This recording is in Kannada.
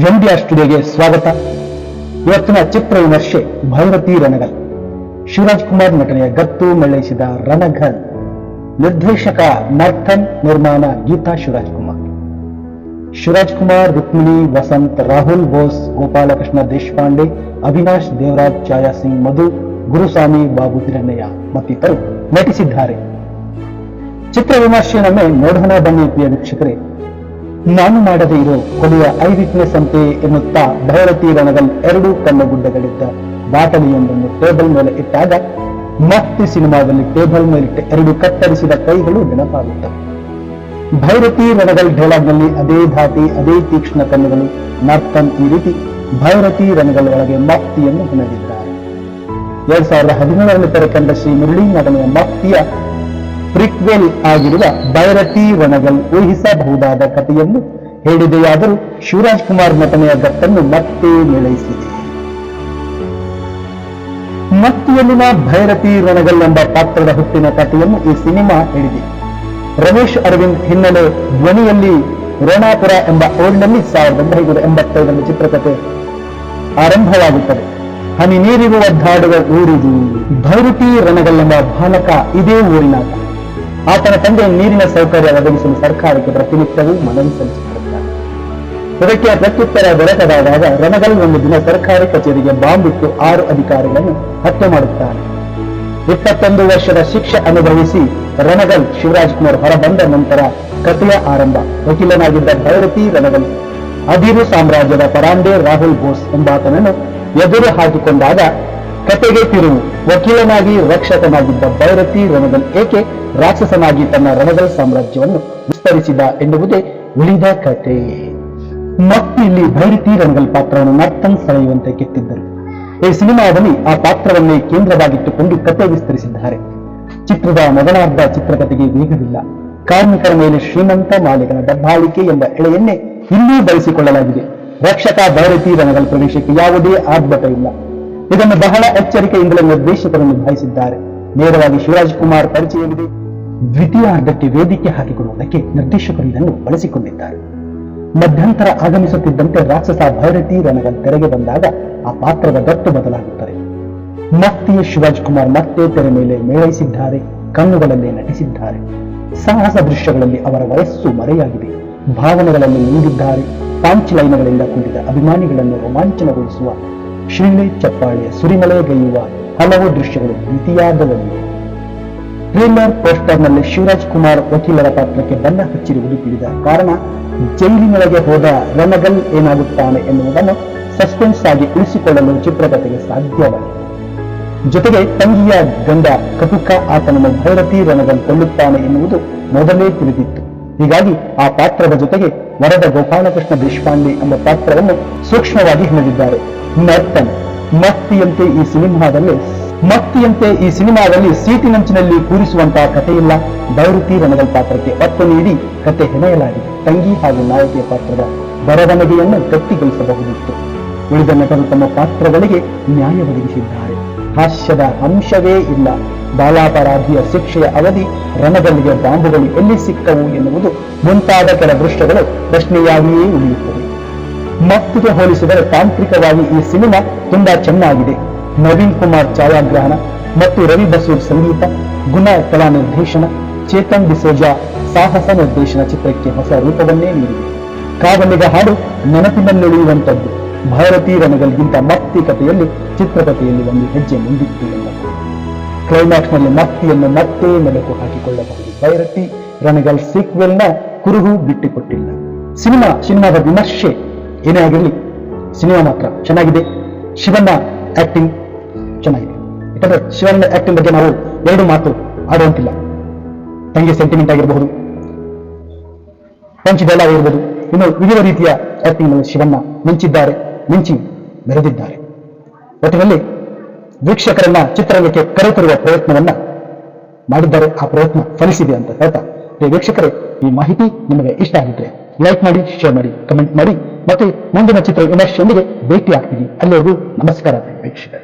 ಎಂಡಿಆರ್ ಸ್ಟುಡಿಯೋಗೆ ಸ್ವಾಗತ. ಇವತ್ತಿನ ಚಿತ್ರ ವಿಮರ್ಶೆ ಭೈರತಿ ರಣಗಲ್. ಶಿವರಾಜ್ ಕುಮಾರ್ ನಟನೆಯ ಗತ್ತು ಮೆಳೈಸಿದ ರಣಗಲ್. ನಿರ್ದೇಶಕ ನರ್ತನ್, ನಿರ್ಮಾಣ ಗೀತಾ ಶಿವರಾಜ್ ಕುಮಾರ್. ಶಿವರಾಜ್ ಕುಮಾರ್, ರುಕ್ಮಿಣಿ, ವಸಂತ್, ರಾಹುಲ್ ಬೋಸ್, ಗೋಪಾಲಕೃಷ್ಣ ದೇಶಪಾಂಡೆ, ಅವಿನಾಶ್ ದೇವರಾಜ್, ಛಾಯಾ ಸಿಂಗ್, ಮಧು, ಗುರುಸ್ವಾಮಿ, ಬಾಬು ಹಿರಣ್ಣಯ್ಯ ಮತ್ತಿತರರು ನಟಿಸಿದ್ದಾರೆ. ಚಿತ್ರ ವಿಮರ್ಶೆಯನ್ನೊಮ್ಮೆ ನೋಡೋಣ ಬನ್ನಿ ಪ್ರಿಯ ವೀಕ್ಷಕರೇ. ನಾನು ಮಾಡದೇ ಇರೋ ಕೊನೆಯ ಐ ವಿಟ್ನೆಸ್ ಅಂತೆ ಎನ್ನುತ್ತಾ ಭೈರತಿ ರಣಗಲ್ ಎರಡು ಕಣ್ಣುಗುಡ್ಡಗಳಿದ್ದ ಬಾಟಲಿಯೊಂದನ್ನು ಟೇಬಲ್ ಮೇಲೆ ಇಟ್ಟಾಗ ಮತ್ತೆ ಸಿನಿಮಾದಲ್ಲಿ ಟೇಬಲ್ ಮೇಲಿಟ್ಟ ಎರಡು ಕತ್ತರಿಸಿದ ಕೈಗಳು ನೆನಪಾಗುತ್ತವೆ. ಭೈರತಿ ರಣಗಲ್ ಡೈಲಾಗ್ನಲ್ಲಿ ಅದೇ ಧಾಟಿ, ಅದೇ ತೀಕ್ಷ್ಣ ಕಣ್ಣುಗಳು. ನರ್ತನ್ ಈ ರೀತಿ ಭೈರತಿ ರಣಗಲ್ ಒಳಗೆ ಮಫ್ತಿಯನ್ನು ಹೆಣೆದಿದ್ದಾರೆ. 2017ರಲ್ಲಿ ತೆರೆಕಂಡ ಶ್ರೀ ಮುರಳಿ ನಟನೆಯ ಮಫ್ತಿಯ ಪ್ರಿಕ್ವೆಲ್ ಆಗಿರುವ ಭೈರತಿ ರಣಗಲ್ ಊಹಿಸಬಹುದಾದ ಕಥೆಯನ್ನು ಹೇಳಿದೆಯಾದರೂ ಶಿವರಾಜ್ ಕುಮಾರ್ ನಟನೆಯ ಗತ್ತನ್ನು ಮತ್ತೆ ಮೇಳೈಸಿದೆ. ಮಫ್ತಿಯಲ್ಲಿನ ಭೈರತಿ ರಣಗಲ್ ಎಂಬ ಪಾತ್ರದ ಹುಟ್ಟಿನ ಕಥೆಯನ್ನು ಈ ಸಿನಿಮಾ ಹೇಳಿದೆ. ರಮೇಶ್ ಅರವಿಂದ್ ಹಿನ್ನೆಲೆ ಧ್ವನಿಯಲ್ಲಿ ರೋಣಾಪುರ ಎಂಬ ಊರಿನಲ್ಲಿ 1985ರಲ್ಲಿ ಚಿತ್ರಕಥೆ ಆರಂಭವಾಗುತ್ತದೆ. ಹನಿ ನೀರಿಗೂ ಒದ್ದಾಡುವ ಊರಿದು. ಭೈರತಿ ರಣಗಲ್ ಎಂಬ ಬಾಲಕ ಇದೇ ಊರಿನಾಗ. ಆತನ ತಂದೆ ನೀರಿನ ಸೌಕರ್ಯ ಒದಗಿಸಲು ಸರ್ಕಾರಕ್ಕೆ ಪ್ರತಿನಿತ್ಯವೂ ಮನವಿ ಸಲ್ಲಿಸುತ್ತಿರುತ್ತಾರೆ. ಇದಕ್ಕೆ ಪ್ರತ್ಯುತ್ತರ ದೊರಕದಾದಾಗ ರಣಗಲ್ ಒಂದು ದಿನ ಸರ್ಕಾರಿ ಕಚೇರಿಗೆ ಬಾಂಬ್ ಇಟ್ಟು 6 ಅಧಿಕಾರಿಗಳನ್ನು ಹತ್ಯೆ ಮಾಡುತ್ತಾನೆ. 21 ವರ್ಷದ ಶಿಕ್ಷೆ ಅನುಭವಿಸಿ ರಣಗಲ್ ಶಿವರಾಜ್ ಕುಮಾರ್ ಹೊರಬಂದ ನಂತರ ಕಥೆಯ ಆರಂಭ. ವಕೀಲನಾಗಿದ್ದ ಭೈರತಿ ರಣಗಲ್ ಅದಿರು ಸಾಮ್ರಾಜ್ಯದ ಪರಾಂಡೆ ರಾಹುಲ್ ಬೋಸ್ ಎಂಬಾತನನ್ನು ಎದುರು ಹಾಕಿಕೊಂಡಾಗ ಕತೆಗೆ ತಿರುವು. ವಕೀಲನಾಗಿ ರಕ್ಷಕನಾಗಿದ್ದ ಭೈರತಿ ರಣಗಲ್ ಏಕೆ ರಾಕ್ಷಸನಾಗಿ ತನ್ನ ರಣಗಲ್ ಸಾಮ್ರಾಜ್ಯವನ್ನು ವಿಸ್ತರಿಸಿದ ಎನ್ನುವುದೇ ಉಳಿದ ಕತೆ. ಮಫ್ತಿಯಲ್ಲಿ ಭೈರತಿ ರಣಗಲ್ ಪಾತ್ರವನ್ನು ನರ್ತನ್ ಸೆಳೆಯುವಂತೆ ಕೆತ್ತಿದ್ದರು. ಈ ಸಿನಿಮಾದಲ್ಲಿ ಆ ಪಾತ್ರವನ್ನೇ ಕೇಂದ್ರವಾಗಿಟ್ಟುಕೊಂಡು ಕತೆ ವಿಸ್ತರಿಸಿದ್ದಾರೆ. ಚಿತ್ರದ ಮೊದಲಾರ್ಧ ಚಿತ್ರಕಥೆಗೆ ವೇಗವಿಲ್ಲ. ಕಾರ್ಮಿಕರ ಮೇಲೆ ಶ್ರೀಮಂತ ಮಾಲೀಕನ ದಬ್ಬಾಳಿಕೆ ಎಂಬ ಎಳೆಯನ್ನೇ ಇಲ್ಲೂ ಬಳಸಿಕೊಳ್ಳಲಾಗಿದೆ. ರಕ್ಷಕ ಭೈರತಿ ರಣಗಲ್ ಪ್ರವೇಶಕ್ಕೆ ಯಾವುದೇ ಆರ್ಭಟ ಇಲ್ಲ. ಇದನ್ನು ಬಹಳ ಎಚ್ಚರಿಕೆಯಿಂದಲೇ ನಿರ್ದೇಶಕರು ನಿಭಾಯಿಸಿದ್ದಾರೆ. ನೇರವಾಗಿ ಶಿವರಾಜ್ ಕುಮಾರ್ ಪರಿಚಯವಿದೆ. ದ್ವಿತೀಯಾರ್ಧಕ್ಕೆ ವೇದಿಕೆ ಹಾಕಿಕೊಡುವುದಕ್ಕೆ ನಿರ್ದೇಶಕರು ಇದನ್ನು ಬಳಸಿಕೊಂಡಿದ್ದಾರೆ. ಮಧ್ಯಂತರ ಆಗಮಿಸುತ್ತಿದ್ದಂತೆ ರಾಕ್ಷಸ ಭೈರತಿ ರಣಗಲ್ ತೆರೆಗೆ ಬಂದಾಗ ಆ ಪಾತ್ರದ ಗತ್ತು ಬದಲಾಗುತ್ತದೆ. ಮಫ್ತಿಯ ಶಿವರಾಜ್ ಕುಮಾರ್ ಮತ್ತೆ ತೆರೆ ಮೇಲೆ ಮೇಳೈಸಿದ್ದಾರೆ. ಕಣ್ಣುಗಳಲ್ಲೇ ನಟಿಸಿದ್ದಾರೆ. ಸಾಹಸ ದೃಶ್ಯಗಳಲ್ಲಿ ಅವರ ವಯಸ್ಸು ಮರೆಯಾಗಿದೆ. ಭಾವನೆಗಳನ್ನು ನೀಡಿದ್ದಾರೆ. ಪಾಂಚ್ ಲೈನ್ಗಳಿಂದ ಕೂಡಿದ ಅಭಿಮಾನಿಗಳನ್ನು ರೋಮಾಂಚನಗೊಳಿಸುವ ಶಿಳ್ಳೆ ಚಪ್ಪಾಳೆಯ ಸುರಿಮಳೆಗೈಯುವ ಹಲವು ದೃಶ್ಯಗಳು ದ್ವಿತೀಯಾರ್ಧದಲ್ಲಿವೆ. ಟ್ರೇಲರ್ ಪೋಸ್ಟರ್ನಲ್ಲಿ ಶಿವರಾಜ್ ಕುಮಾರ್ ವಕೀಲರ ಪಾತ್ರಕ್ಕೆ ಬಣ್ಣ ಹಚ್ಚಿರುವುದು ತಿಳಿದ ಕಾರಣ ಜೈಲಿನೊಳಗೆ ಹೋದ ರಣಗಲ್ ಏನಾಗುತ್ತಾನೆ ಎನ್ನುವುದನ್ನು ಸಸ್ಪೆನ್ಸ್ ಆಗಿ ಉಳಿಸಿಕೊಳ್ಳಲು ಚಿತ್ರಕಥೆಗೆ ಸಾಧ್ಯವಾಗಿದೆ. ಜೊತೆಗೆ ತಂಗಿಯ ಗಂಡ ಕಟುಕ ಆತನನ್ನು ಭೈರತಿ ರಣಗಲ್ ಕೊಲ್ಲುತ್ತಾನೆ ಎನ್ನುವುದು ಮೊದಲೇ ತಿಳಿದಿತ್ತು. ಹೀಗಾಗಿ ಆ ಪಾತ್ರದ ಜೊತೆಗೆ ವರದ ಗೋಪಾಲಕೃಷ್ಣ ದೇಶಪಾಂಡೆ ಎಂಬ ಪಾತ್ರವನ್ನು ಸೂಕ್ಷ್ಮವಾಗಿ ಹೆಣೆದಿದ್ದಾರೆ. ನರ್ತನ್ ಮಫ್ತಿಯಂತೆ ಈ ಸಿನಿಮಾದಲ್ಲಿ ಸೀಟಿನಂಚಿನಲ್ಲಿ ಕೂರಿಸುವಂತಹ ಕಥೆಯಿಲ್ಲ. ಭೈರತಿ ರಣಗಲ್ ಪಾತ್ರಕ್ಕೆ ಒತ್ತು ನೀಡಿ ಕತೆ ಹೆಣೆಯಲಾಗಿದೆ. ತಂಗಿ ಹಾಗೂ ನಾಯಕಿಯ ಪಾತ್ರದ ಬರವಣಿಗೆಯನ್ನು ಗಟ್ಟಿಗೊಳಿಸಬಹುದಿತ್ತು. ಉಳಿದ ನಟರು ತಮ್ಮ ಪಾತ್ರಗಳಿಗೆ ನ್ಯಾಯ ಒದಗಿಸಿದ್ದಾರೆ. ಹಾಸ್ಯದ ಅಂಶವೇ ಇಲ್ಲ. ಬಾಲಾಪರಾಧಿಯ ಶಿಕ್ಷೆಯ ಅವಧಿ, ರಣಗಲ್ಗೆ ಬಾಂಬುಗಳು ಎಲ್ಲಿ ಸಿಕ್ಕವು ಎನ್ನುವುದು ಮುಂತಾದ ಕೆಲ ದೃಶ್ಯಗಳು ಪ್ರಶ್ನೆಯಾಗಿಯೇ ಉಳಿಯುತ್ತವೆ. ಮಫ್ತಿಗೆ ಹೋಲಿಸಿದರೆ ತಾಂತ್ರಿಕವಾಗಿ ಈ ಸಿನಿಮಾ ತುಂಬಾ ಚೆನ್ನಾಗಿದೆ. ನವೀನ್ ಕುಮಾರ್ ಛಾಯಾಗ್ರಹಣ ಮತ್ತು ರವಿ ಬಸೂರ್ ಸಂಗೀತ, ಗುಣ ಕಲಾ ನಿರ್ದೇಶನ, ಚೇತನ್ ಡಿಸೋಜಾ ಸಾಹಸ ನಿರ್ದೇಶನ ಚಿತ್ರಕ್ಕೆ ಹೊಸ ರೂಪವನ್ನೇ ನೀಡಿದೆ. ಕಾವಲಿಗ ಹಾಡು ನೆನಪಿನಲ್ಲುಳಿಯುವಂಥದ್ದು. ಭೈರತಿ ರಣಗಲ್ಗಿಂತ ಮಫ್ತಿ ಕಥೆಯಲ್ಲಿ ಚಿತ್ರಕಥೆಯಲ್ಲಿ ಒಂದು ಹೆಜ್ಜೆ ಮುಂದಿತ್ತು ಎನ್ನಬಹುದು. ಕ್ಲೈಮ್ಯಾಕ್ಸ್ನಲ್ಲಿ ಮಫ್ತಿಯನ್ನು ಮತ್ತೆ ಮೆಲುಕು ಹಾಕಿಕೊಳ್ಳಬಹುದು. ಭೈರತಿ ರಣಗಲ್ ಸೀಕ್ವೆಲ್ನ ಕುರುಹು ಬಿಟ್ಟುಕೊಟ್ಟಿಲ್ಲ. ಸಿನಿಮಾದ ವಿಮರ್ಶೆ ಏನೇ ಆಗಿರಲಿ, ಸಿನಿಮಾ ಮಾತ್ರ ಚೆನ್ನಾಗಿದೆ. ಶಿವಣ್ಣ ಆಕ್ಟಿಂಗ್ ಚೆನ್ನಾಗಿದೆ. ಯಾಕಂದ್ರೆ ಶಿವಣ್ಣ ಆಕ್ಟಿಂಗ್ ಬಗ್ಗೆ ನಾವು ಎರಡು ಮಾತು ಆಡುವಂತಿಲ್ಲ. ತಂಗಿ ಸೆಂಟಿಮೆಂಟ್ ಆಗಿರಬಹುದು, ಪಂಚ್ ಡೈಲಾಗ್ ಆಗಿರ್ಬೋದು, ಇನ್ನು ವಿವಿಧ ರೀತಿಯ ಆಕ್ಟಿಂಗ್ ನಲ್ಲಿ ಶಿವಣ್ಣ ಮಿಂಚಿ ಮೆರೆದಿದ್ದಾರೆ. ಒಟ್ಟಿನಲ್ಲಿ ವೀಕ್ಷಕರನ್ನ ಚಿತ್ರರಂಗಕ್ಕೆ ಕರೆತರುವ ಪ್ರಯತ್ನವನ್ನ ಮಾಡಿದ್ದಾರೆ. ಆ ಪ್ರಯತ್ನ ಫಲಿಸಿದೆ ಅಂತ ಹೇಳ್ತಾ, ವೀಕ್ಷಕರೇ, ಈ ಮಾಹಿತಿ ನಿಮಗೆ ಇಷ್ಟ ಆಗಿದ್ರೆ ಲೈಕ್ ಮಾಡಿ, ಶೇರ್ ಮಾಡಿ, ಕಮೆಂಟ್ ಮಾಡಿ. ಮತ್ತೆ ಮುಂದಿನ ಚಿತ್ರ ವಿಮರ್ಶೆಯೊಂದಿಗೆ ಭೇಟಿ ಆಗ್ತೀವಿ. ಅಲ್ಲಿವರೆಗೂ ನಮಸ್ಕಾರ ವೀಕ್ಷಕರೇ.